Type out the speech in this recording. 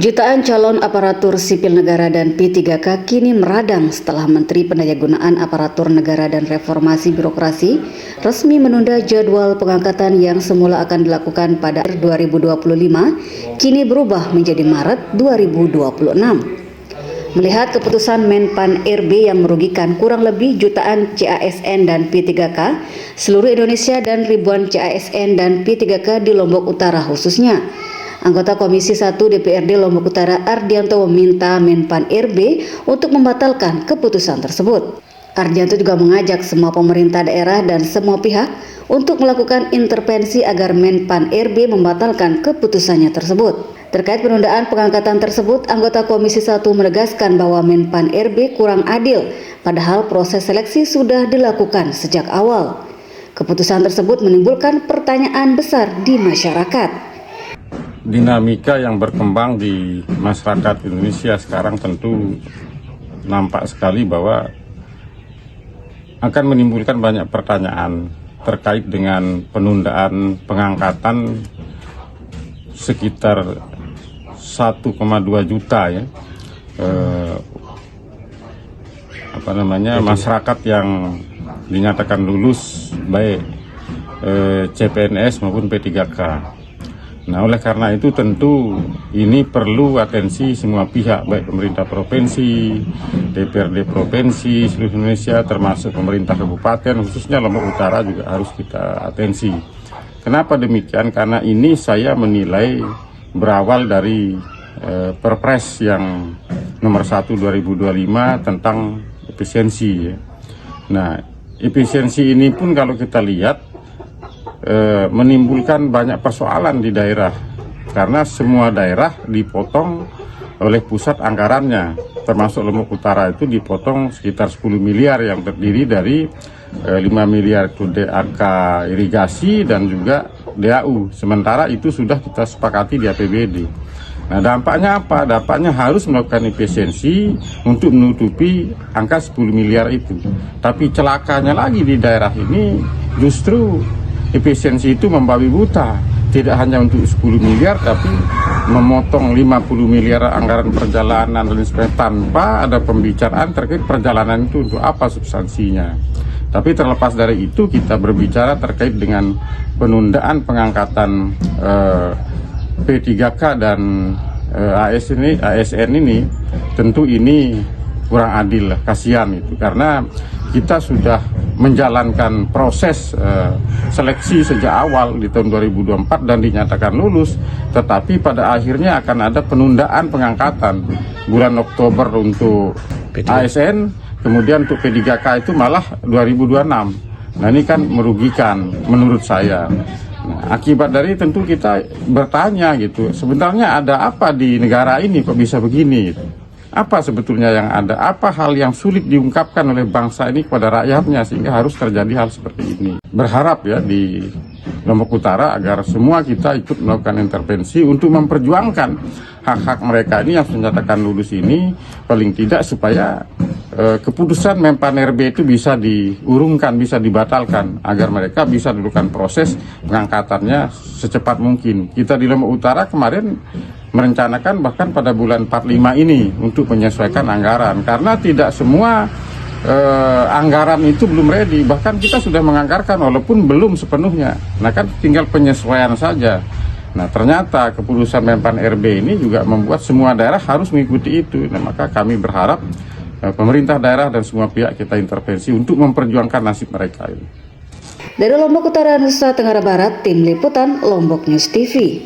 Jutaan calon aparatur sipil negara dan P3K kini meradang setelah Menteri Pendayagunaan Aparatur Negara dan Reformasi Birokrasi resmi menunda jadwal pengangkatan yang semula akan dilakukan pada 2025 kini berubah menjadi Maret 2026. Melihat keputusan Menpan RB yang merugikan kurang lebih jutaan CASN dan P3K seluruh Indonesia dan ribuan CASN dan P3K di Lombok Utara khususnya, anggota Komisi 1 DPRD Lombok Utara Ardianto meminta Menpan RB untuk membatalkan keputusan tersebut. Ardianto juga mengajak semua pemerintah daerah dan semua pihak untuk melakukan intervensi agar Menpan RB membatalkan keputusannya tersebut. Terkait penundaan pengangkatan tersebut, anggota Komisi 1 menegaskan bahwa Menpan RB kurang adil, padahal proses seleksi sudah dilakukan sejak awal. Keputusan tersebut menimbulkan pertanyaan besar di masyarakat. Dinamika yang berkembang di masyarakat Indonesia sekarang tentu nampak sekali bahwa akan menimbulkan banyak pertanyaan terkait dengan penundaan pengangkatan sekitar 1,2 juta ya masyarakat yang dinyatakan lulus baik CPNS maupun P3K. Nah, oleh karena itu tentu ini perlu atensi semua pihak, baik pemerintah provinsi, DPRD provinsi seluruh Indonesia, termasuk pemerintah kabupaten, khususnya Lombok Utara juga harus kita atensi. Kenapa demikian? Karena ini saya menilai berawal dari Perpres yang nomor 1 2025 tentang efisiensi ya. Nah, efisiensi ini pun kalau kita lihat menimbulkan banyak persoalan di daerah karena semua daerah dipotong oleh pusat anggarannya, termasuk Lombok Utara itu dipotong sekitar 10 miliar yang terdiri dari 5 miliar itu DAK irigasi dan juga DAU, sementara itu sudah kita sepakati di APBD. Nah, dampaknya apa? Dampaknya harus melakukan efisiensi untuk menutupi angka 10 miliar itu. Tapi celakanya lagi di daerah ini justru efisiensi itu membabi buta, tidak hanya untuk 10 miliar tapi memotong 50 miliar anggaran perjalanan dan sebagainya tanpa ada pembicaraan terkait perjalanan itu untuk apa substansinya. Tapi terlepas dari itu kita berbicara terkait dengan penundaan pengangkatan P3K dan ASN ini tentu ini kurang adil lah, kasihan itu karena kita sudah menjalankan proses seleksi sejak awal di tahun 2024 dan dinyatakan lulus, tetapi pada akhirnya akan ada penundaan pengangkatan bulan Oktober untuk ASN, kemudian untuk P3K itu malah 2026. Nah, ini kan merugikan menurut saya. Nah, akibat dari tentu kita bertanya gitu, sebenarnya ada apa di negara ini kok bisa begini? Apa sebetulnya yang ada? Apa hal yang sulit diungkapkan oleh bangsa ini kepada rakyatnya sehingga harus terjadi hal seperti ini? Berharap ya di Lombok Utara agar semua kita ikut melakukan intervensi untuk memperjuangkan hak-hak mereka ini yang menyatakan lulus ini, paling tidak supaya keputusan Menpan RB itu bisa diurungkan, bisa dibatalkan agar mereka bisa dilakukan proses pengangkatannya secepat mungkin. Kita di Lombok Utara kemarin merencanakan bahkan pada bulan 45 ini untuk menyesuaikan anggaran karena tidak semua anggaran itu belum ready, bahkan kita sudah menganggarkan walaupun belum sepenuhnya. Nah, kan tinggal penyesuaian saja. Nah, ternyata keputusan Menpan RB ini juga membuat semua daerah harus mengikuti itu. Nah, maka kami berharap pemerintah daerah dan semua pihak kita intervensi untuk memperjuangkan nasib mereka ini. Dari Lombok Utara, Nusa Tenggara Barat, Tim Liputan Lombok News TV.